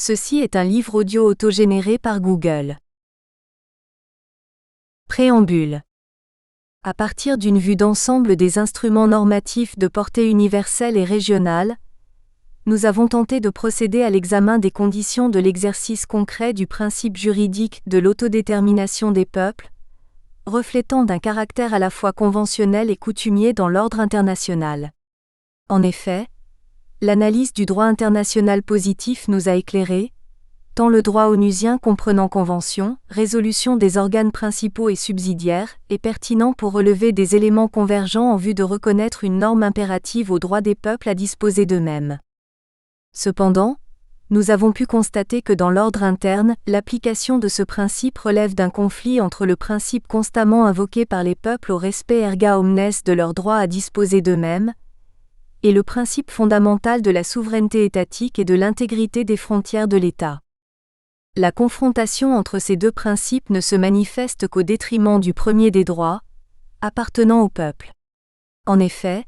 Ceci est un livre audio autogénéré par Google. Préambule. À partir d'une vue d'ensemble des instruments normatifs de portée universelle et régionale, nous avons tenté de procéder à l'examen des conditions de l'exercice concret du principe juridique de l'autodétermination des peuples, reflétant d'un caractère à la fois conventionnel et coutumier dans l'ordre international. En effet, l'analyse du droit international positif nous a éclairés, tant le droit onusien comprenant conventions, résolution des organes principaux et subsidiaires, est pertinent pour relever des éléments convergents en vue de reconnaître une norme impérative au droit des peuples à disposer d'eux-mêmes. Cependant, nous avons pu constater que dans l'ordre interne, l'application de ce principe relève d'un conflit entre le principe constamment invoqué par les peuples au respect erga omnes de leur droit à disposer d'eux-mêmes, et le principe fondamental de la souveraineté étatique et de l'intégrité des frontières de l'État. La confrontation entre ces deux principes ne se manifeste qu'au détriment du premier des droits, appartenant au peuple. En effet,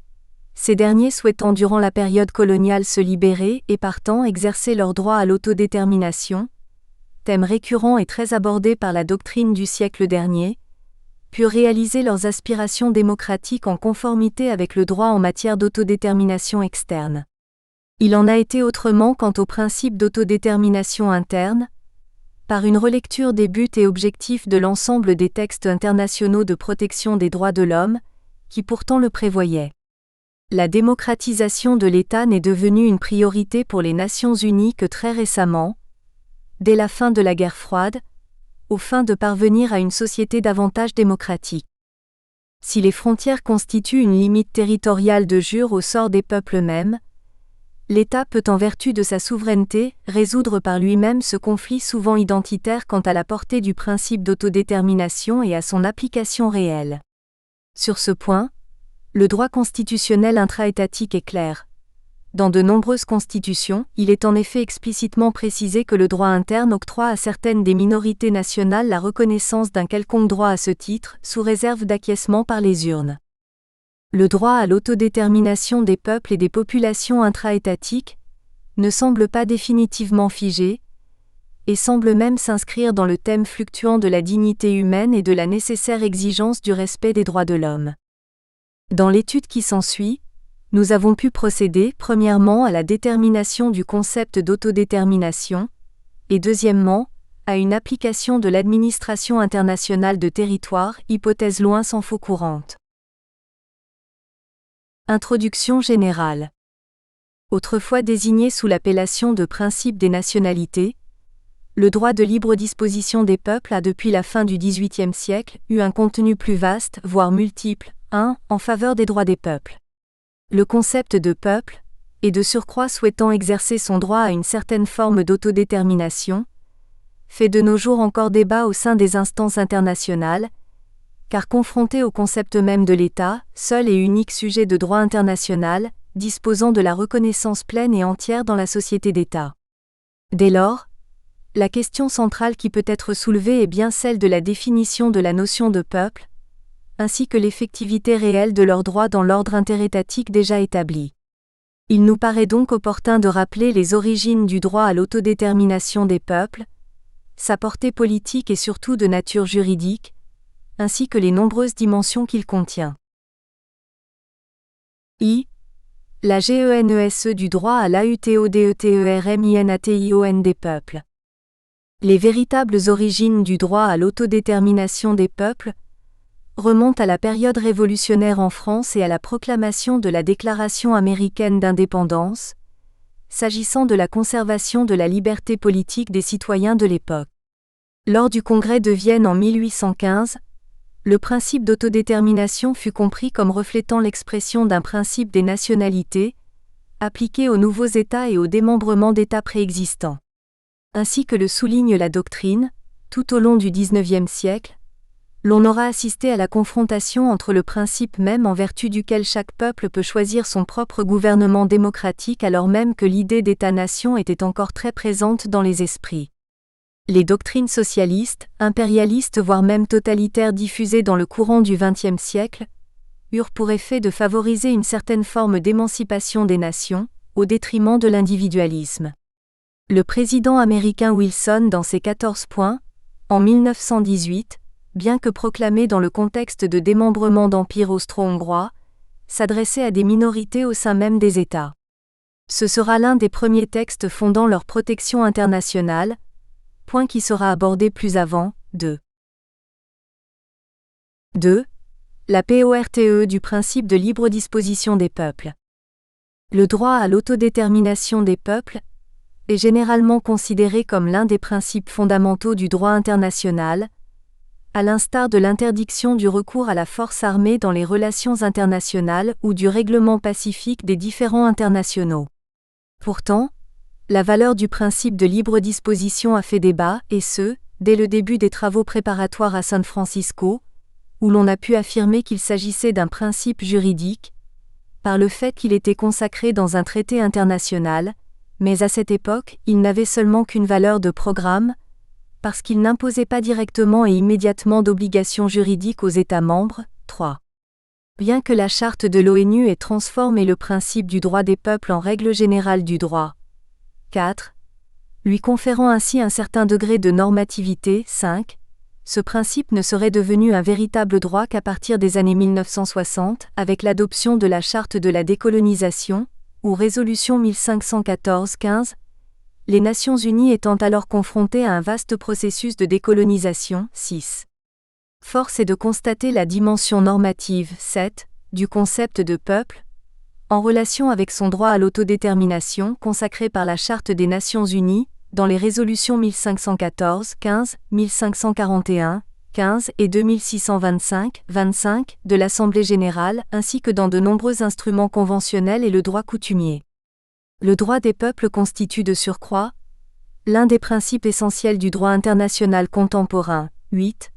ces derniers souhaitant durant la période coloniale se libérer et partant exercer leur droit à l'autodétermination, thème récurrent et très abordé par la doctrine du siècle dernier, purent réaliser leurs aspirations démocratiques en conformité avec le droit en matière d'autodétermination externe. Il en a été autrement quant au principe d'autodétermination interne, par une relecture des buts et objectifs de l'ensemble des textes internationaux de protection des droits de l'homme, qui pourtant le prévoyaient. La démocratisation de l'État n'est devenue une priorité pour les Nations Unies que très récemment, dès la fin de la guerre froide, aux fins de parvenir à une société davantage démocratique. Si les frontières constituent une limite territoriale de jure au sort des peuples eux-mêmes, l'État peut en vertu de sa souveraineté, résoudre par lui-même ce conflit souvent identitaire quant à la portée du principe d'autodétermination et à son application réelle. Sur ce point, le droit constitutionnel intra-étatique est clair. Dans de nombreuses constitutions, il est en effet explicitement précisé que le droit interne octroie à certaines des minorités nationales la reconnaissance d'un quelconque droit à ce titre, sous réserve d'acquiescement par les urnes. Le droit à l'autodétermination des peuples et des populations intra-étatiques ne semble pas définitivement figé, et semble même s'inscrire dans le thème fluctuant de la dignité humaine et de la nécessaire exigence du respect des droits de l'homme. Dans l'étude qui s'ensuit, nous avons pu procéder, premièrement, à la détermination du concept d'autodétermination, et deuxièmement, à une application de l'administration internationale de territoire, hypothèse loin sans faux courante. Introduction générale. Autrefois désigné sous l'appellation de principe des nationalités, le droit de libre disposition des peuples a depuis la fin du XVIIIe siècle eu un contenu plus vaste, voire multiple, en faveur des droits des peuples. Le concept de peuple, et de surcroît souhaitant exercer son droit à une certaine forme d'autodétermination, fait de nos jours encore débat au sein des instances internationales, car confronté au concept même de l'État, seul et unique sujet de droit international, disposant de la reconnaissance pleine et entière dans la société d'État. Dès lors, la question centrale qui peut être soulevée est bien celle de la définition de la notion de peuple, ainsi que l'effectivité réelle de leurs droits dans l'ordre interétatique déjà établi. Il nous paraît donc opportun de rappeler les origines du droit à l'autodétermination des peuples, sa portée politique et surtout de nature juridique, ainsi que les nombreuses dimensions qu'il contient. La GENESE du droit à l'AUTODETERMINATION des peuples. Les véritables origines du droit à l'autodétermination des peuples remontent à la période révolutionnaire en France et à la proclamation de la Déclaration américaine d'indépendance, s'agissant de la conservation de la liberté politique des citoyens de l'époque. Lors du Congrès de Vienne en 1815, le principe d'autodétermination fut compris comme reflétant l'expression d'un principe des nationalités, appliqué aux nouveaux États et au démembrement d'États préexistants. Ainsi que le souligne la doctrine, tout au long du XIXe siècle, l'on aura assisté à la confrontation entre le principe même en vertu duquel chaque peuple peut choisir son propre gouvernement démocratique alors même que l'idée d'État-nation était encore très présente dans les esprits. Les doctrines socialistes, impérialistes voire même totalitaires diffusées dans le courant du XXe siècle, eurent pour effet de favoriser une certaine forme d'émancipation des nations, au détriment de l'individualisme. Le président américain Wilson dans ses 14 points, en 1918, bien que proclamé dans le contexte de démembrement d'empire austro-hongrois, s'adressait à des minorités au sein même des États. Ce sera l'un des premiers textes fondant leur protection internationale, point qui sera abordé plus avant. 2. La PORTE du principe de libre disposition des peuples. Le droit à l'autodétermination des peuples est généralement considéré comme l'un des principes fondamentaux du droit international, à l'instar de l'interdiction du recours à la force armée dans les relations internationales ou du règlement pacifique des différends internationaux. Pourtant, la valeur du principe de libre disposition a fait débat, et ce, dès le début des travaux préparatoires à San Francisco, où l'on a pu affirmer qu'il s'agissait d'un principe juridique, par le fait qu'il était consacré dans un traité international, mais à cette époque, il n'avait seulement qu'une valeur de programme, parce qu'il n'imposait pas directement et immédiatement d'obligations juridiques aux États membres. 3. Bien que la charte de l'ONU ait transformé le principe du droit des peuples en règle générale du droit. 4. Lui conférant ainsi un certain degré de normativité. 5. Ce principe ne serait devenu un véritable droit qu'à partir des années 1960, avec l'adoption de la Charte de la décolonisation, ou Résolution 1514-15, les Nations Unies étant alors confrontées à un vaste processus de décolonisation. 6. Force est de constater la dimension normative. 7. Du concept de peuple, en relation avec son droit à l'autodétermination consacré par la Charte des Nations Unies, dans les résolutions 1514, 15, 1541, 15 et 2625, 25 de l'Assemblée générale, ainsi que dans de nombreux instruments conventionnels et le droit coutumier. Le droit des peuples constitue de surcroît l'un des principes essentiels du droit international contemporain. 8.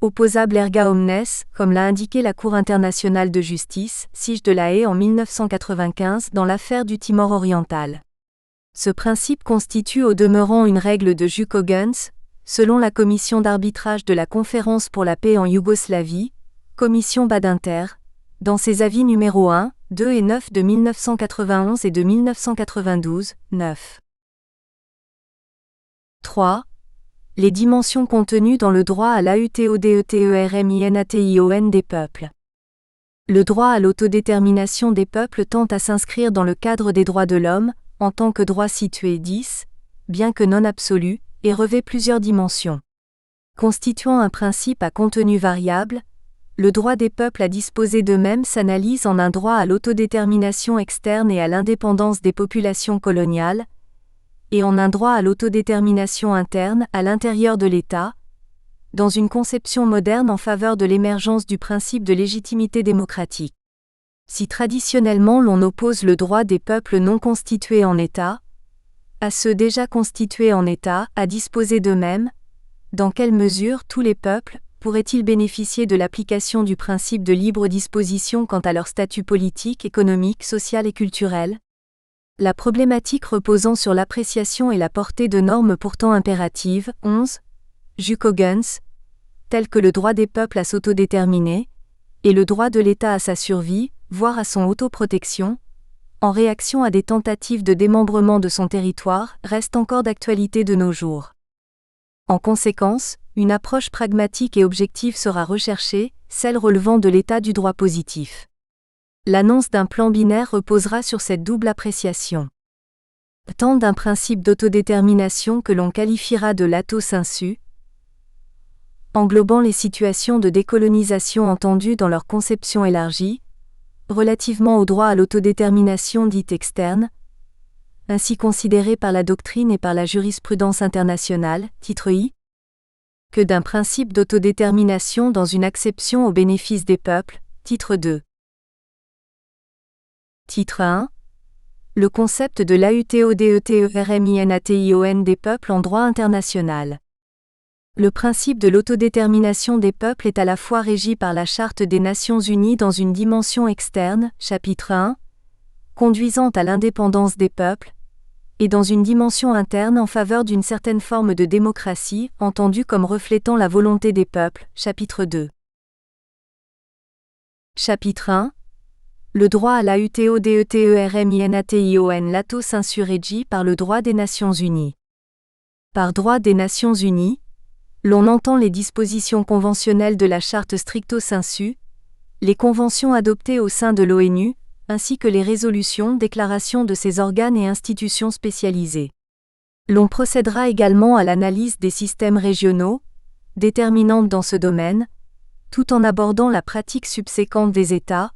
Opposable erga omnes, comme l'a indiqué la Cour internationale de justice, Siège de la Haye en 1995 dans l'affaire du Timor oriental. Ce principe constitue au demeurant une règle de jus cogens, selon la commission d'arbitrage de la Conférence pour la paix en Yougoslavie, commission Badinter, dans ses avis numéro 1, 2 et 9 de 1991 et de 1992, 9. 3. Les dimensions contenues dans le droit à l'AUTODETERMINATION des peuples. Le droit à l'autodétermination des peuples tend à s'inscrire dans le cadre des droits de l'homme, en tant que droit situé 10, bien que non absolu, et revêt plusieurs dimensions. Constituant un principe à contenu variable, le droit des peuples à disposer d'eux-mêmes s'analyse en un droit à l'autodétermination externe et à l'indépendance des populations coloniales, et en un droit à l'autodétermination interne à l'intérieur de l'État, dans une conception moderne en faveur de l'émergence du principe de légitimité démocratique. Si traditionnellement l'on oppose le droit des peuples non constitués en État à ceux déjà constitués en État à disposer d'eux-mêmes, dans quelle mesure tous les peuples pourraient-ils bénéficier de l'application du principe de libre disposition quant à leur statut politique, économique, social et culturel ? La problématique reposant sur l'appréciation et la portée de normes pourtant impératives. 11. Jus cogens, tels que le droit des peuples à s'autodéterminer, et le droit de l'État à sa survie, voire à son autoprotection, en réaction à des tentatives de démembrement de son territoire, restent encore d'actualité de nos jours. En conséquence, une approche pragmatique et objective sera recherchée, celle relevant de l'état du droit positif. L'annonce d'un plan binaire reposera sur cette double appréciation. Tant d'un principe d'autodétermination que l'on qualifiera de lato sensu, englobant les situations de décolonisation entendues dans leur conception élargie, relativement au droit à l'autodétermination dite externe, ainsi considéré par la doctrine et par la jurisprudence internationale, titre I, que d'un principe d'autodétermination dans une acception au bénéfice des peuples, titre 2. Titre 1. Le concept de l'AUTODETERMINATION des peuples en droit international. Le principe de l'autodétermination des peuples est à la fois régi par la Charte des Nations Unies dans une dimension externe, chapitre 1, conduisant à l'indépendance des peuples, et dans une dimension interne en faveur d'une certaine forme de démocratie, entendue comme reflétant la volonté des peuples, chapitre 2. Chapitre 1. Le droit à la UTODETERMINATION lato sensu regi par le droit des Nations Unies. Par droit des Nations Unies, l'on entend les dispositions conventionnelles de la Charte stricto sensu, les conventions adoptées au sein de l'ONU, ainsi que les résolutions, déclarations de ces organes et institutions spécialisées. L'on procédera également à l'analyse des systèmes régionaux, déterminantes dans ce domaine, tout en abordant la pratique subséquente des États,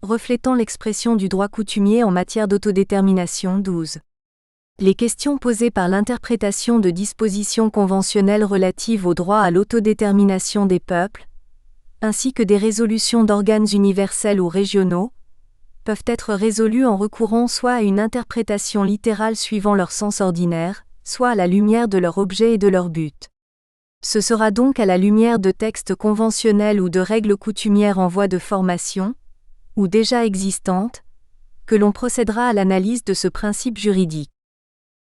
reflétant l'expression du droit coutumier en matière d'autodétermination. 12. Les questions posées par l'interprétation de dispositions conventionnelles relatives au droit à l'autodétermination des peuples, ainsi que des résolutions d'organes universels ou régionaux, peuvent être résolues en recourant soit à une interprétation littérale suivant leur sens ordinaire, soit à la lumière de leur objet et de leur but. Ce sera donc à la lumière de textes conventionnels ou de règles coutumières en voie de formation, ou déjà existantes, que l'on procédera à l'analyse de ce principe juridique.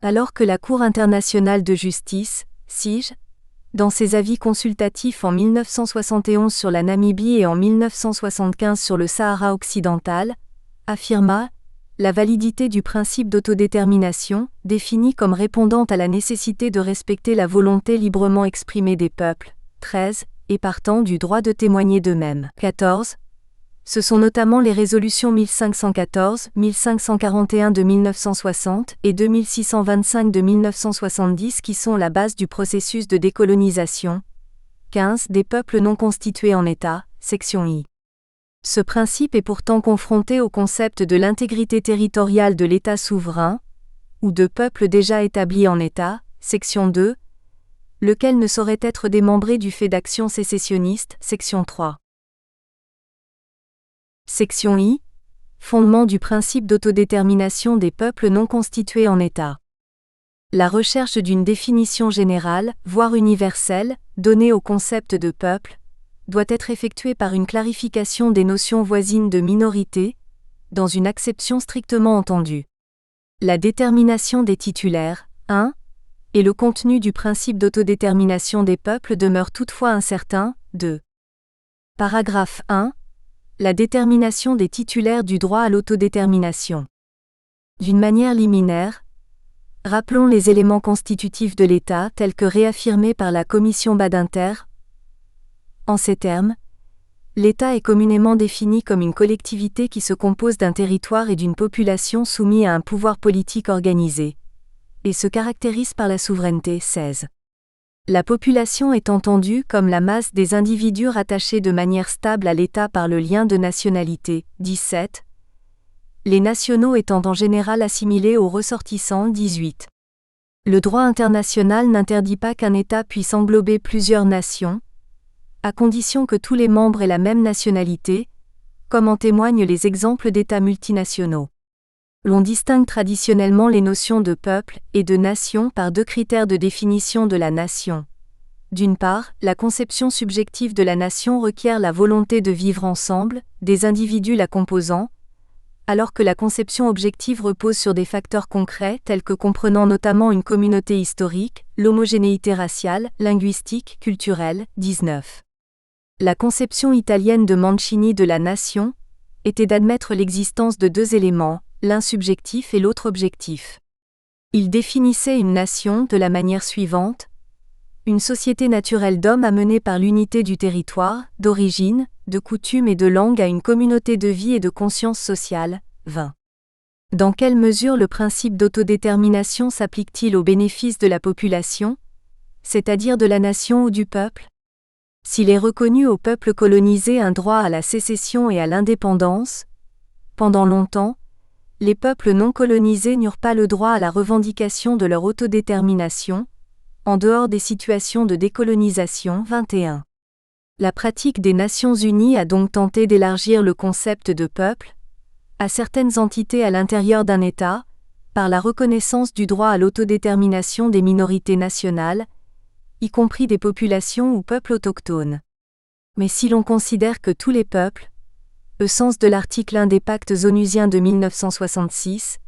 Alors que la Cour internationale de justice, CIJ, dans ses avis consultatifs en 1971 sur la Namibie et en 1975 sur le Sahara occidental, affirma la validité du principe d'autodétermination, défini comme répondant à la nécessité de respecter la volonté librement exprimée des peuples, 13, et partant du droit de témoigner d'eux-mêmes, 14. Ce sont notamment les résolutions 1514, 1541 de 1960 et 2625 de 1970 qui sont la base du processus de décolonisation. 15. Des peuples non constitués en État, section I. Ce principe est pourtant confronté au concept de l'intégrité territoriale de l'État souverain, ou de peuples déjà établis en État, section 2, lequel ne saurait être démembré du fait d'actions sécessionnistes, section 3. Section I. Fondement du principe d'autodétermination des peuples non constitués en État. La recherche d'une définition générale, voire universelle, donnée au concept de peuple, doit être effectuée par une clarification des notions voisines de minorité, dans une acception strictement entendue. La détermination des titulaires, 1, et le contenu du principe d'autodétermination des peuples demeurent toutefois incertains, 2. Paragraphe 1. La détermination des titulaires du droit à l'autodétermination. D'une manière liminaire, rappelons les éléments constitutifs de l'État tels que réaffirmés par la Commission Badinter. En ces termes, l'État est communément défini comme une collectivité qui se compose d'un territoire et d'une population soumis à un pouvoir politique organisé, et se caractérise par la souveraineté. 16. La population est entendue comme la masse des individus rattachés de manière stable à l'État par le lien de nationalité. 17. Les nationaux étant en général assimilés aux ressortissants. 18. Le droit international n'interdit pas qu'un État puisse englober plusieurs nations, à condition que tous les membres aient la même nationalité, comme en témoignent les exemples d'États multinationaux. L'on distingue traditionnellement les notions de peuple et de nation par deux critères de définition de la nation. D'une part, la conception subjective de la nation requiert la volonté de vivre ensemble, des individus la composant, alors que la conception objective repose sur des facteurs concrets tels que comprenant notamment une communauté historique, l'homogénéité raciale, linguistique, culturelle. 19. La conception italienne de Mancini de la nation était d'admettre l'existence de deux éléments, l'un subjectif et l'autre objectif. Il définissait une nation de la manière suivante: une société naturelle d'hommes amenés par l'unité du territoire, d'origine, de coutumes et de langue à une communauté de vie et de conscience sociale. 20. Dans quelle mesure le principe d'autodétermination s'applique-t-il au bénéfice de la population, c'est-à-dire de la nation ou du peuple? S'il est reconnu au peuple colonisé un droit à la sécession et à l'indépendance, pendant longtemps, les peuples non colonisés n'eurent pas le droit à la revendication de leur autodétermination, en dehors des situations de décolonisation. 21. La pratique des Nations Unies a donc tenté d'élargir le concept de peuple à certaines entités à l'intérieur d'un État, par la reconnaissance du droit à l'autodétermination des minorités nationales, y compris des populations ou peuples autochtones. Mais si l'on considère que tous les peuples, au sens de l'article 1 des pactes onusiens de 1966,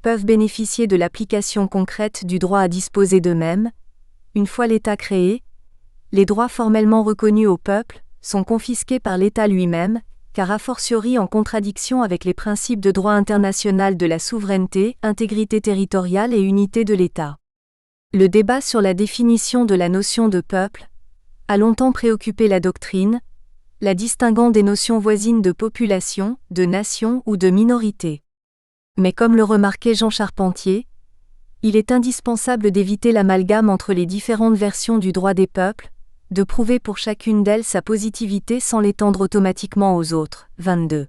peuvent bénéficier de l'application concrète du droit à disposer d'eux-mêmes, une fois l'État créé, les droits formellement reconnus au peuple sont confisqués par l'État lui-même, car a fortiori en contradiction avec les principes de droit international de la souveraineté, intégrité territoriale et unité de l'État. Le débat sur la définition de la notion de peuple a longtemps préoccupé la doctrine, la distinguant des notions voisines de population, de nation ou de minorité. Mais comme le remarquait Jean Charpentier, il est indispensable d'éviter l'amalgame entre les différentes versions du droit des peuples, de prouver pour chacune d'elles sa positivité sans l'étendre automatiquement aux autres. 22.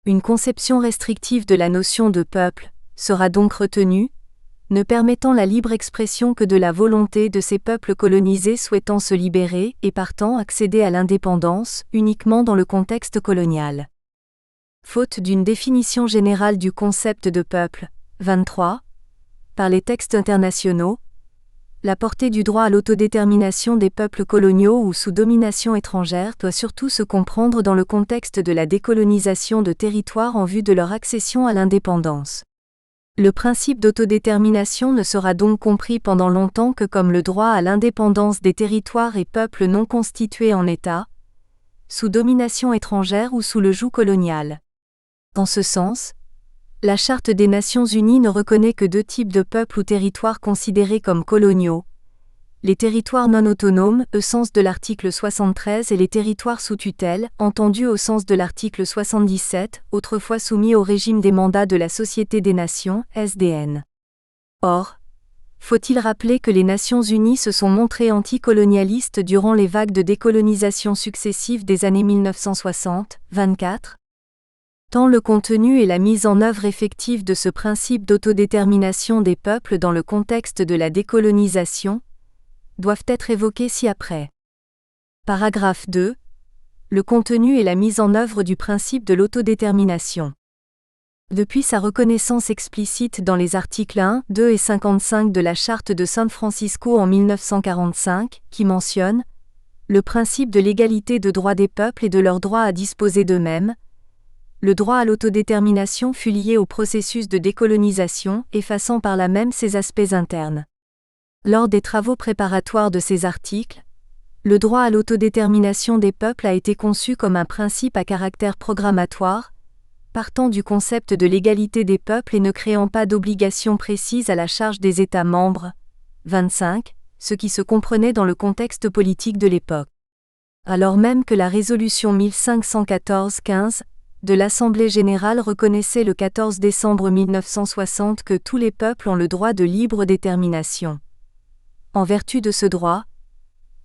Une conception restrictive de la notion de peuple sera donc retenue, ne permettant la libre expression que de la volonté de ces peuples colonisés souhaitant se libérer et partant accéder à l'indépendance uniquement dans le contexte colonial. Faute d'une définition générale du concept de peuple, 23, par les textes internationaux, la portée du droit à l'autodétermination des peuples coloniaux ou sous domination étrangère doit surtout se comprendre dans le contexte de la décolonisation de territoires en vue de leur accession à l'indépendance. Le principe d'autodétermination ne sera donc compris pendant longtemps que comme le droit à l'indépendance des territoires et peuples non constitués en État, sous domination étrangère ou sous le joug colonial. En ce sens, la Charte des Nations Unies ne reconnaît que deux types de peuples ou territoires considérés comme coloniaux: les territoires non autonomes, au sens de l'article 73, et les territoires sous tutelle, entendus au sens de l'article 77, autrefois soumis au régime des mandats de la Société des Nations, SDN. Or, faut-il rappeler que les Nations Unies se sont montrées anticolonialistes durant les vagues de décolonisation successives des années 1960-24 ? Tant le contenu et la mise en œuvre effective de ce principe d'autodétermination des peuples dans le contexte de la décolonisation doivent être évoqués ci-après. Paragraphe 2. Le contenu et la mise en œuvre du principe de l'autodétermination. Depuis sa reconnaissance explicite dans les articles 1, 2 et 55 de la Charte de San Francisco en 1945, qui mentionne le principe de l'égalité de droit des peuples et de leur droit à disposer d'eux-mêmes, le droit à l'autodétermination fut lié au processus de décolonisation, effaçant par là même ses aspects internes. Lors des travaux préparatoires de ces articles, le droit à l'autodétermination des peuples a été conçu comme un principe à caractère programmatoire, partant du concept de l'égalité des peuples et ne créant pas d'obligation précise à la charge des États membres. 25, ce qui se comprenait dans le contexte politique de l'époque. Alors même que la résolution 1514-15 de l'Assemblée générale reconnaissait le 14 décembre 1960 que tous les peuples ont le droit de libre détermination. En vertu de ce droit,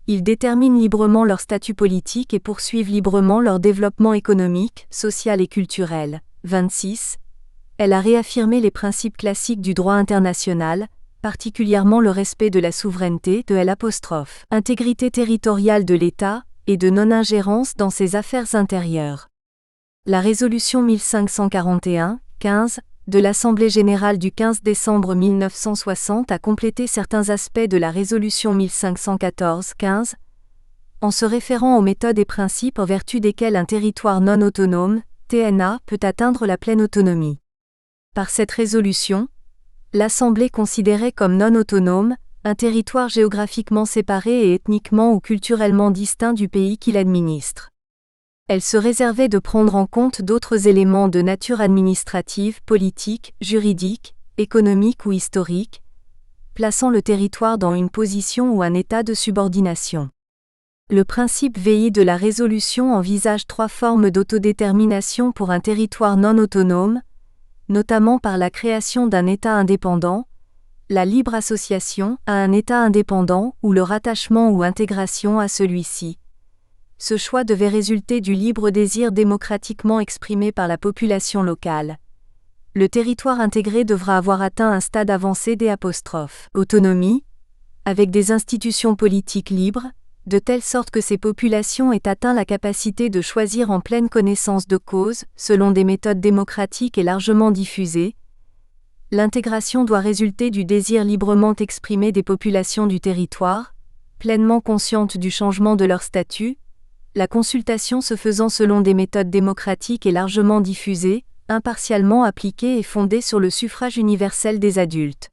ils déterminent librement leur statut politique et poursuivent librement leur développement économique, social et culturel. 26. Elle a réaffirmé les principes classiques du droit international, particulièrement le respect de la souveraineté, de l'intégrité territoriale de l'État, et de non-ingérence dans ses affaires intérieures. La résolution 1541-15 de l'Assemblée générale du 15 décembre 1960 a complété certains aspects de la résolution 1514-15 en se référant aux méthodes et principes en vertu desquels un territoire non autonome, TNA, peut atteindre la pleine autonomie. Par cette résolution, l'Assemblée considérait comme non autonome un territoire géographiquement séparé et ethniquement ou culturellement distinct du pays qu'il administre. Elle se réservait de prendre en compte d'autres éléments de nature administrative, politique, juridique, économique ou historique, plaçant le territoire dans une position ou un état de subordination. Le principe VI de la résolution envisage 3 formes d'autodétermination pour un territoire non autonome, notamment par la création d'un État indépendant, la libre association à un État indépendant ou le rattachement ou intégration à celui-ci. Ce choix devait résulter du libre désir démocratiquement exprimé par la population locale. Le territoire intégré devra avoir atteint un stade avancé d'autonomie, avec des institutions politiques libres, de telle sorte que ces populations aient atteint la capacité de choisir en pleine connaissance de cause, selon des méthodes démocratiques et largement diffusées. L'intégration doit résulter du désir librement exprimé des populations du territoire, pleinement conscientes du changement de leur statut, la consultation se faisant selon des méthodes démocratiques et largement diffusées, impartialement appliquées et fondées sur le suffrage universel des adultes.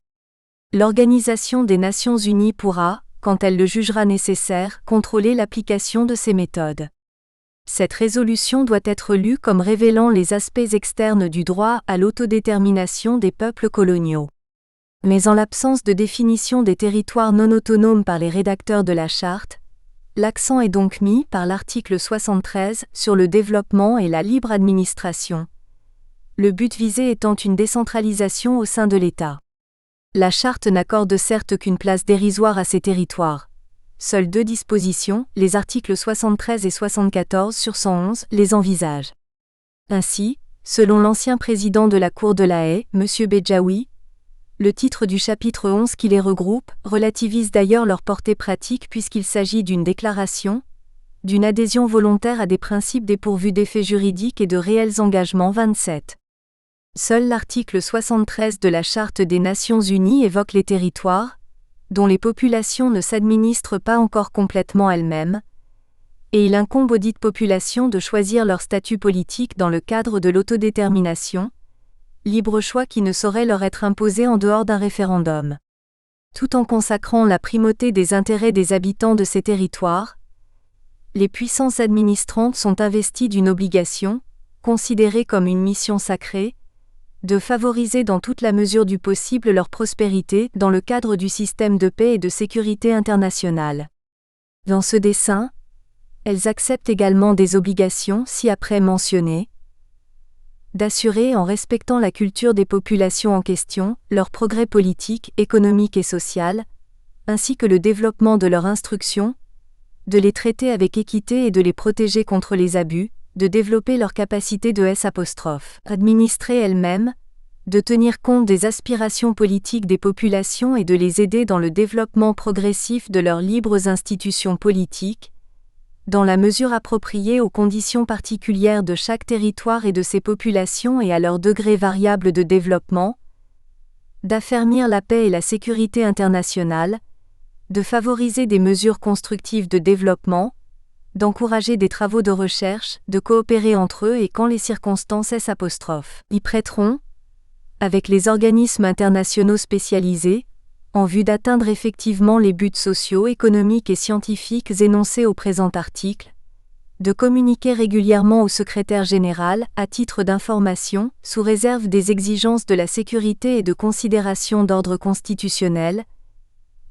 L'Organisation des Nations Unies pourra, quand elle le jugera nécessaire, contrôler l'application de ces méthodes. Cette résolution doit être lue comme révélant les aspects externes du droit à l'autodétermination des peuples coloniaux. Mais en l'absence de définition des territoires non autonomes par les rédacteurs de la Charte, l'accent est donc mis par l'article 73 sur le développement et la libre administration. Le but visé étant une décentralisation au sein de l'État. La Charte n'accorde certes qu'une place dérisoire à ces territoires. Seules 2 dispositions, les articles 73 et 74 sur 111, les envisagent. Ainsi, selon l'ancien président de la Cour de La Haye, M. Bedjaoui, le titre du chapitre 11 qui les regroupe relativise d'ailleurs leur portée pratique puisqu'il s'agit d'une déclaration, d'une adhésion volontaire à des principes dépourvus d'effets juridiques et de réels engagements 27. Seul l'article 73 de la Charte des Nations Unies évoque les territoires, dont les populations ne s'administrent pas encore complètement elles-mêmes, et il incombe aux dites populations de choisir leur statut politique dans le cadre de l'autodétermination, libre choix qui ne saurait leur être imposé en dehors d'un référendum. Tout en consacrant la primauté des intérêts des habitants de ces territoires, les puissances administrantes sont investies d'une obligation, considérée comme une mission sacrée, de favoriser dans toute la mesure du possible leur prospérité dans le cadre du système de paix et de sécurité internationale. Dans ce dessein, elles acceptent également des obligations ci-après mentionnées, d'assurer en respectant la culture des populations en question, leur progrès politique, économique et social, ainsi que le développement de leur instruction, de les traiter avec équité et de les protéger contre les abus, de développer leur capacité de administrer elles-mêmes, de tenir compte des aspirations politiques des populations et de les aider dans le développement progressif de leurs libres institutions politiques, dans la mesure appropriée aux conditions particulières de chaque territoire et de ses populations et à leur degré variable de développement, d'affermir la paix et la sécurité internationale, de favoriser des mesures constructives de développement, d'encourager des travaux de recherche, de coopérer entre eux et quand les circonstances y prêteront, avec les organismes internationaux spécialisés, en vue d'atteindre effectivement les buts sociaux, économiques et scientifiques énoncés au présent article, de communiquer régulièrement au secrétaire général, à titre d'information, sous réserve des exigences de la sécurité et de considérations d'ordre constitutionnel,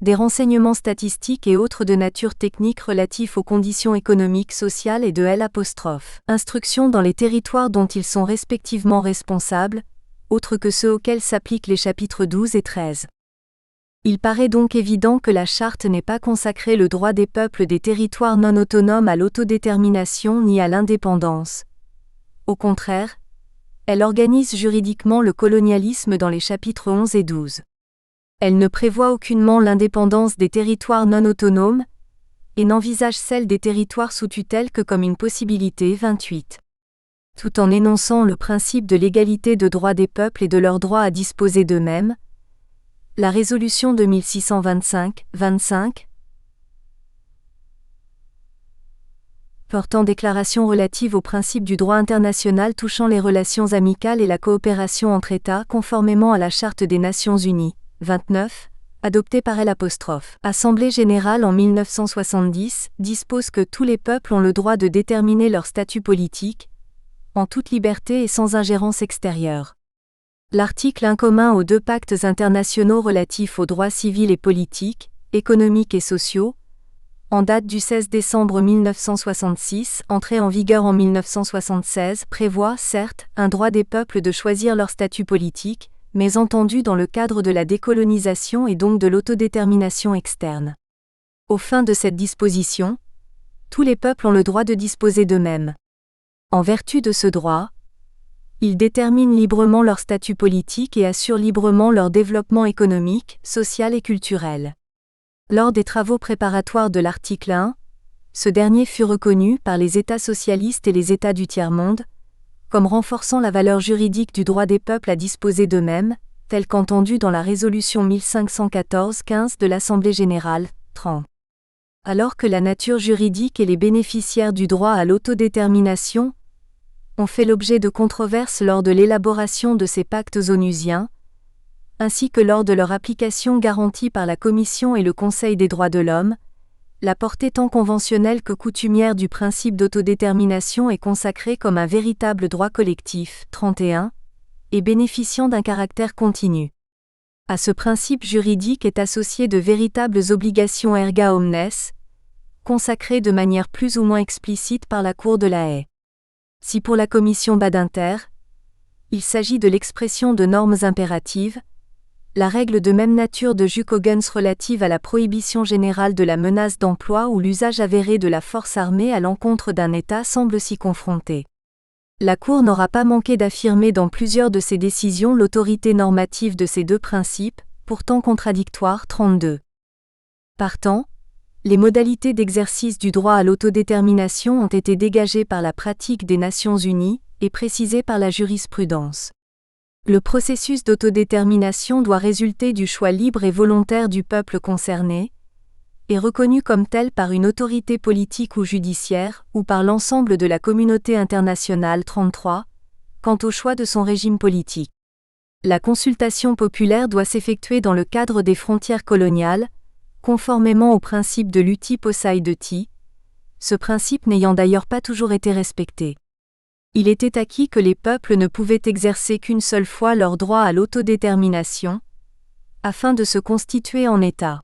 des renseignements statistiques et autres de nature technique relatifs aux conditions économiques, sociales et de instruction dans les territoires dont ils sont respectivement responsables, autres que ceux auxquels s'appliquent les chapitres 12 et 13. Il paraît donc évident que la Charte n'est pas consacré le droit des peuples des territoires non autonomes à l'autodétermination ni à l'indépendance. Au contraire, elle organise juridiquement le colonialisme dans les chapitres 11 et 12. Elle ne prévoit aucunement l'indépendance des territoires non autonomes, et n'envisage celle des territoires sous tutelle que comme une possibilité 28. Tout en énonçant le principe de l'égalité de droit des peuples et de leur droit à disposer d'eux-mêmes, la résolution 2625-25 portant déclaration relative aux principes du droit international touchant les relations amicales et la coopération entre États conformément à la Charte des Nations Unies, 29, adoptée par Assemblée générale en 1970, dispose que tous les peuples ont le droit de déterminer leur statut politique, en toute liberté et sans ingérence extérieure. L'article 1 commun aux 2 pactes internationaux relatifs aux droits civils et politiques, économiques et sociaux, en date du 16 décembre 1966, entré en vigueur en 1976, prévoit, certes, un droit des peuples de choisir leur statut politique, mais entendu dans le cadre de la décolonisation et donc de l'autodétermination externe. Aux fins de cette disposition, tous les peuples ont le droit de disposer d'eux-mêmes. En vertu de ce droit, ils déterminent librement leur statut politique et assurent librement leur développement économique, social et culturel. Lors des travaux préparatoires de l'article 1, ce dernier fut reconnu par les États socialistes et les États du tiers-monde, comme renforçant la valeur juridique du droit des peuples à disposer d'eux-mêmes, tel qu'entendu dans la résolution 1514-15 de l'Assemblée générale, 30. Alors que la nature juridique et les bénéficiaires du droit à l'autodétermination ont fait l'objet de controverses lors de l'élaboration de ces pactes onusiens, ainsi que lors de leur application garantie par la Commission et le Conseil des droits de l'homme, La portée tant conventionnelle que coutumière du principe d'autodétermination est consacrée comme un véritable droit collectif, 31, et bénéficiant d'un caractère continu. À ce principe juridique est associé de véritables obligations erga omnes, consacrées de manière plus ou moins explicite par la Cour de la Haye. Si pour la commission Badinter, il s'agit de l'expression de normes impératives, la règle de même nature de jus cogens relative à la prohibition générale de la menace d'emploi ou l'usage avéré de la force armée à l'encontre d'un État semble s'y confronter. La Cour n'aura pas manqué d'affirmer dans plusieurs de ses décisions l'autorité normative de ces deux principes, pourtant contradictoires, 32. Partant, les modalités d'exercice du droit à l'autodétermination ont été dégagées par la pratique des Nations Unies et précisées par la jurisprudence. Le processus d'autodétermination doit résulter du choix libre et volontaire du peuple concerné, et reconnu comme tel par une autorité politique ou judiciaire, ou par l'ensemble de la communauté internationale, 33, quant au choix de son régime politique. La consultation populaire doit s'effectuer dans le cadre des frontières coloniales, conformément au principe de l'uti possidetis, ce principe n'ayant d'ailleurs pas toujours été respecté. Il était acquis que les peuples ne pouvaient exercer qu'une seule fois leur droit à l'autodétermination, afin de se constituer en État.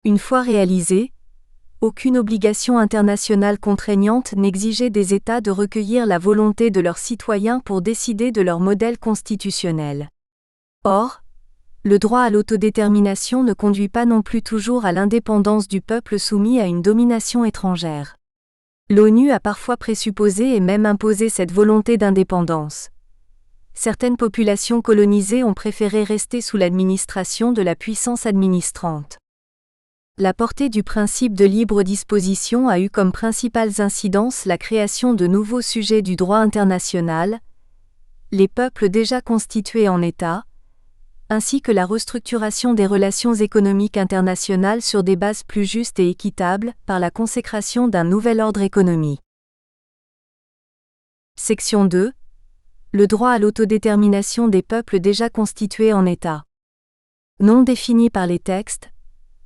Une fois réalisé, aucune obligation internationale contraignante n'exigeait des États de recueillir la volonté de leurs citoyens pour décider de leur modèle constitutionnel. Or, le droit à l'autodétermination ne conduit pas non plus toujours à l'indépendance du peuple soumis à une domination étrangère. L'ONU a parfois présupposé et même imposé cette volonté d'indépendance. Certaines populations colonisées ont préféré rester sous l'administration de la puissance administrante. La portée du principe de libre disposition a eu comme principales incidences la création de nouveaux sujets du droit international, les peuples déjà constitués en État, ainsi que la restructuration des relations économiques internationales sur des bases plus justes et équitables, par la consécration d'un nouvel ordre économique. Section 2. Le droit à l'autodétermination des peuples déjà constitués en État. Non défini par les textes,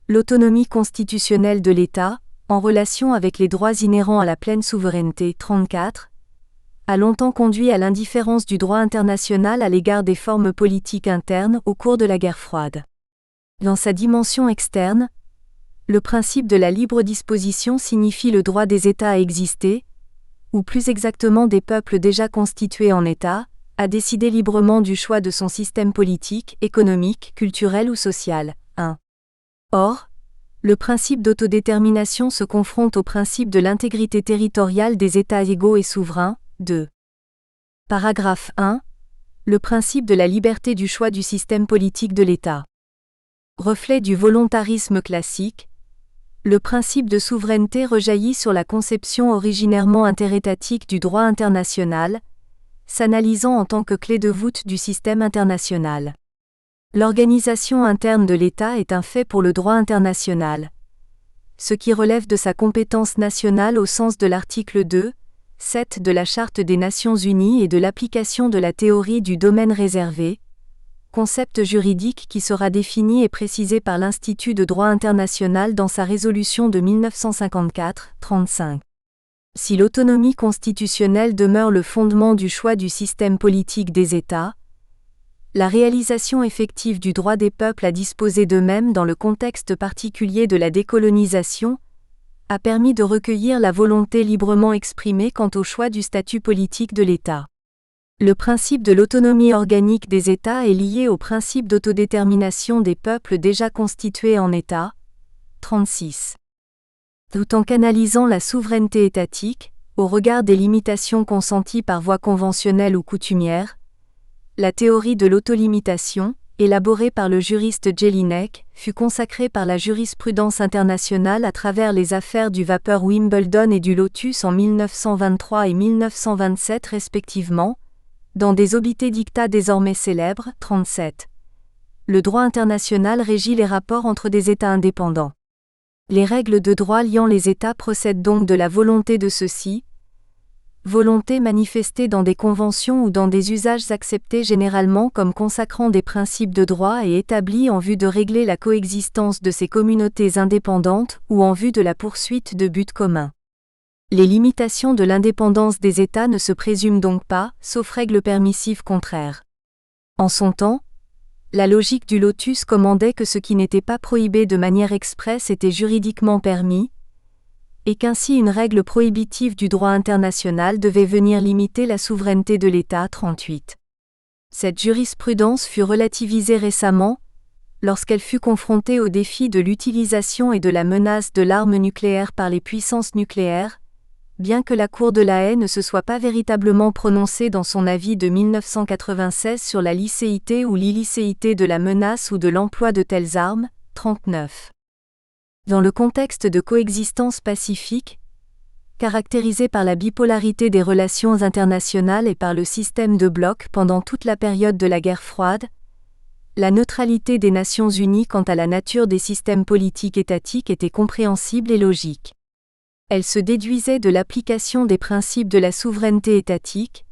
l'autonomie constitutionnelle de l'État, en relation avec les droits inhérents à la pleine souveraineté, 34, a longtemps conduit à l'indifférence du droit international à l'égard des formes politiques internes au cours de la guerre froide. Dans sa dimension externe, le principe de la libre disposition signifie le droit des États à exister, ou plus exactement des peuples déjà constitués en État, à décider librement du choix de son système politique, économique, culturel ou social. 1. Or, le principe d'autodétermination se confronte au principe de l'intégrité territoriale des États égaux et souverains. 2. Paragraphe 1. Le principe de la liberté du choix du système politique de l'État. Reflet du volontarisme classique, le principe de souveraineté rejaillit sur la conception originairement interétatique du droit international, s'analysant en tant que clé de voûte du système international. L'organisation interne de l'État est un fait pour le droit international, ce qui relève de sa compétence nationale au sens de l'article 2, 7 de la Charte des Nations Unies et de l'application de la théorie du domaine réservé, concept juridique qui sera défini et précisé par l'Institut de droit international dans sa résolution de 1954, 35. Si l'autonomie constitutionnelle demeure le fondement du choix du système politique des États, la réalisation effective du droit des peuples à disposer d'eux-mêmes dans le contexte particulier de la décolonisation a permis de recueillir la volonté librement exprimée quant au choix du statut politique de l'État. Le principe de l'autonomie organique des États est lié au principe d'autodétermination des peuples déjà constitués en État. 36. Tout en canalisant la souveraineté étatique, au regard des limitations consenties par voie conventionnelle ou coutumière, la théorie de l'autolimitation, élaborée par le juriste Jelinek, fut consacrée par la jurisprudence internationale à travers les affaires du vapeur Wimbledon et du Lotus en 1923 et 1927 respectivement, dans des obiter dicta désormais célèbres. 37. Le droit international régit les rapports entre des États indépendants. Les règles de droit liant les États procèdent donc de la volonté de ceux-ci, volonté manifestée dans des conventions ou dans des usages acceptés généralement comme consacrant des principes de droit et établis en vue de régler la coexistence de ces communautés indépendantes ou en vue de la poursuite de buts communs. Les limitations de l'indépendance des États ne se présument donc pas, sauf règle permissive contraire. En son temps, la logique du lotus commandait que ce qui n'était pas prohibé de manière expresse était juridiquement permis, et qu'ainsi une règle prohibitive du droit international devait venir limiter la souveraineté de l'État. 38. Cette jurisprudence fut relativisée récemment, lorsqu'elle fut confrontée au défi de l'utilisation et de la menace de l'arme nucléaire par les puissances nucléaires, bien que la Cour de la Haye ne se soit pas véritablement prononcée dans son avis de 1996 sur la licéité ou l'illicéité de la menace ou de l'emploi de telles armes. 39. Dans le contexte de coexistence pacifique, caractérisé par la bipolarité des relations internationales et par le système de blocs pendant toute la période de la guerre froide, la neutralité des Nations Unies quant à la nature des systèmes politiques étatiques était compréhensible et logique. Elle se déduisait de l'application des principes de la souveraineté étatique,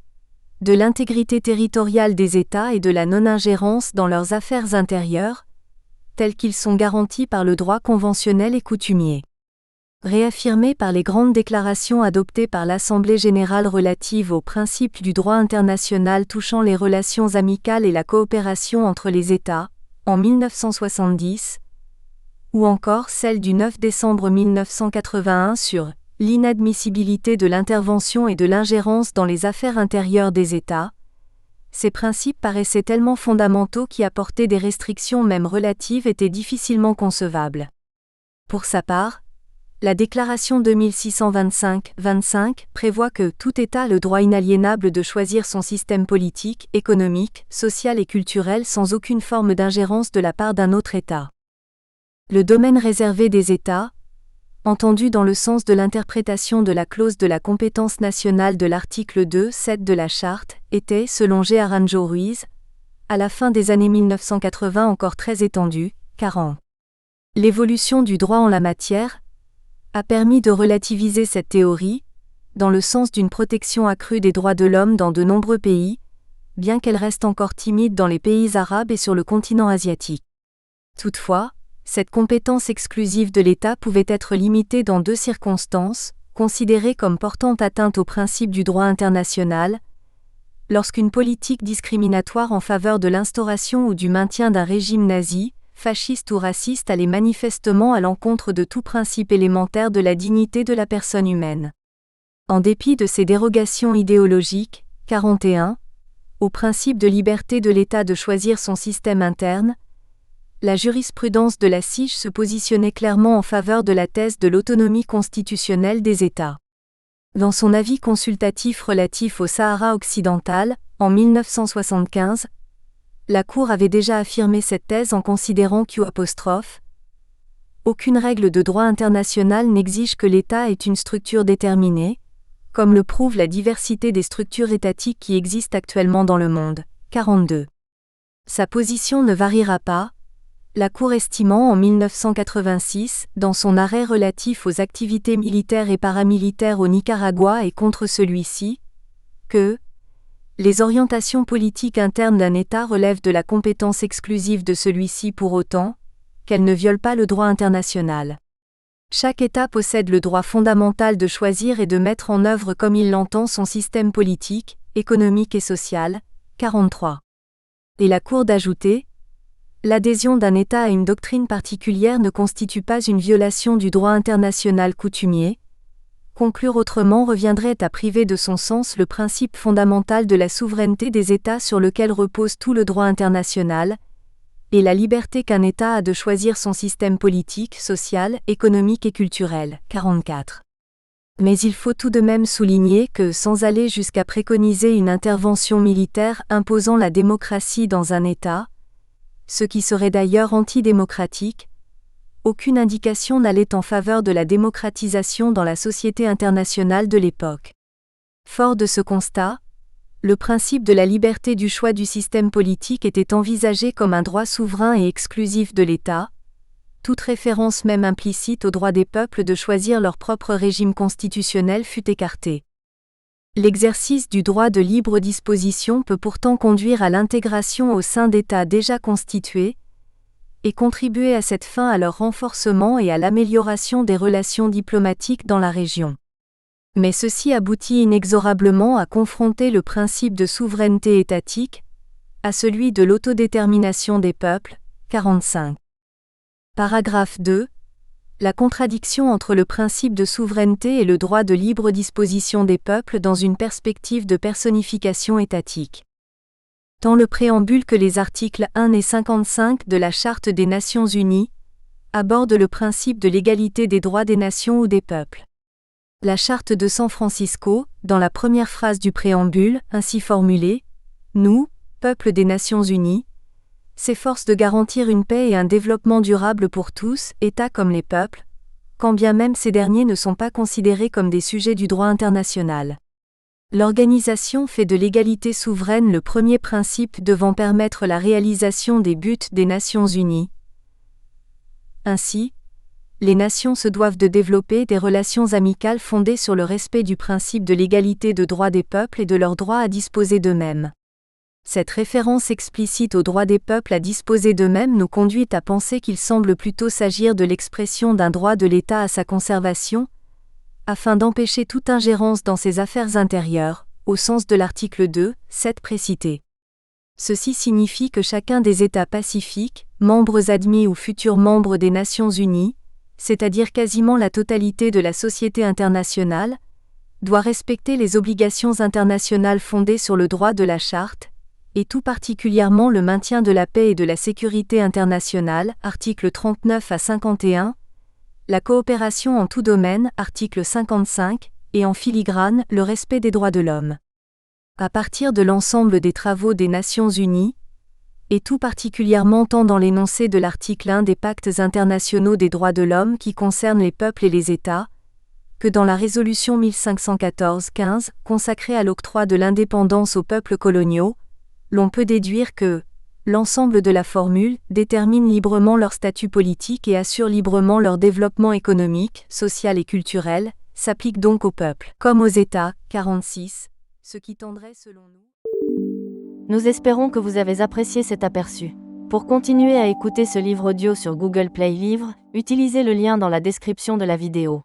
de l'intégrité territoriale des États et de la non-ingérence dans leurs affaires intérieures, tels qu'ils sont garantis par le droit conventionnel et coutumier. Réaffirmée par les grandes déclarations adoptées par l'Assemblée générale relative aux principes du droit international touchant les relations amicales et la coopération entre les États, en 1970, ou encore celle du 9 décembre 1981 sur l'inadmissibilité de l'intervention et de l'ingérence dans les affaires intérieures des États, ces principes paraissaient tellement fondamentaux qu'y apporter des restrictions même relatives était difficilement concevable. Pour sa part, la déclaration 2625-25 prévoit que tout État a le droit inaliénable de choisir son système politique, économique, social et culturel sans aucune forme d'ingérence de la part d'un autre État. Le domaine réservé des États, entendu dans le sens de l'interprétation de la clause de la compétence nationale de l'article 2.7 de la Charte, était, selon G. Aranjo-Ruiz, à la fin des années 1980 encore très étendu, car l'évolution du droit en la matière a permis de relativiser cette théorie, dans le sens d'une protection accrue des droits de l'homme dans de nombreux pays, bien qu'elle reste encore timide dans les pays arabes et sur le continent asiatique. Toutefois, cette compétence exclusive de l'État pouvait être limitée dans deux circonstances, considérées comme portant atteinte aux principes du droit international, lorsqu'une politique discriminatoire en faveur de l'instauration ou du maintien d'un régime nazi, fasciste ou raciste allait manifestement à l'encontre de tout principe élémentaire de la dignité de la personne humaine. En dépit de ces dérogations idéologiques, 41, au principe de liberté de l'État de choisir son système interne, la jurisprudence de la CIJ se positionnait clairement en faveur de la thèse de l'autonomie constitutionnelle des États. Dans son avis consultatif relatif au Sahara occidental, en 1975, la Cour avait déjà affirmé cette thèse en considérant qu'aucune règle de droit international n'exige que l'État ait une structure déterminée, comme le prouve la diversité des structures étatiques qui existent actuellement dans le monde. 42. Sa position ne variera pas, la Cour estimant en 1986, dans son arrêt relatif aux activités militaires et paramilitaires au Nicaragua et contre celui-ci, que les orientations politiques internes d'un État relèvent de la compétence exclusive de celui-ci pour autant qu'elles ne violent pas le droit international. Chaque État possède le droit fondamental de choisir et de mettre en œuvre comme il l'entend son système politique, économique et social. 43. Et la Cour d'ajouter: l'adhésion d'un État à une doctrine particulière ne constitue pas une violation du droit international coutumier. Conclure autrement reviendrait à priver de son sens le principe fondamental de la souveraineté des États sur lequel repose tout le droit international, et la liberté qu'un État a de choisir son système politique, social, économique et culturel. 44. Mais il faut tout de même souligner que, sans aller jusqu'à préconiser une intervention militaire imposant la démocratie dans un État, ce qui serait d'ailleurs antidémocratique, aucune indication n'allait en faveur de la démocratisation dans la société internationale de l'époque. Fort de ce constat, le principe de la liberté du choix du système politique était envisagé comme un droit souverain et exclusif de l'État, toute référence même implicite au droit des peuples de choisir leur propre régime constitutionnel fut écartée. L'exercice du droit de libre disposition peut pourtant conduire à l'intégration au sein d'États déjà constitués, et contribuer à cette fin à leur renforcement et à l'amélioration des relations diplomatiques dans la région. Mais ceci aboutit inexorablement à confronter le principe de souveraineté étatique à celui de l'autodétermination des peuples. 45. Paragraphe 2. La contradiction entre le principe de souveraineté et le droit de libre disposition des peuples dans une perspective de personnification étatique. Tant le préambule que les articles 1 et 55 de la Charte des Nations Unies abordent le principe de l'égalité des droits des nations ou des peuples. La Charte de San Francisco, dans la première phrase du préambule, ainsi formulée, « Nous, peuple des Nations Unies », s'efforce de garantir une paix et un développement durable pour tous, États comme les peuples, quand bien même ces derniers ne sont pas considérés comme des sujets du droit international. L'organisation fait de l'égalité souveraine le premier principe devant permettre la réalisation des buts des Nations Unies. Ainsi, les nations se doivent de développer des relations amicales fondées sur le respect du principe de l'égalité de droits des peuples et de leur droit à disposer d'eux-mêmes. Cette référence explicite au droit des peuples à disposer d'eux-mêmes nous conduit à penser qu'il semble plutôt s'agir de l'expression d'un droit de l'État à sa conservation, afin d'empêcher toute ingérence dans ses affaires intérieures, au sens de l'article 2, 7 précité. Ceci signifie que chacun des États pacifiques, membres admis ou futurs membres des Nations Unies, c'est-à-dire quasiment la totalité de la société internationale, doit respecter les obligations internationales fondées sur le droit de la Charte, et tout particulièrement le maintien de la paix et de la sécurité internationale, articles 39 à 51, la coopération en tout domaine, article 55, et en filigrane, le respect des droits de l'homme. À partir de l'ensemble des travaux des Nations Unies, et tout particulièrement tant dans l'énoncé de l'article 1 des pactes internationaux des droits de l'homme qui concernent les peuples et les États, que dans la résolution 1514-15, consacrée à l'octroi de l'indépendance aux peuples coloniaux, l'on peut déduire que l'ensemble de la formule détermine librement leur statut politique et assure librement leur développement économique, social et culturel, s'applique donc aux peuples, comme aux États. 46, ce qui tendrait selon nous. Nous espérons que vous avez apprécié cet aperçu. Pour continuer à écouter ce livre audio sur Google Play Livres, utilisez le lien dans la description de la vidéo.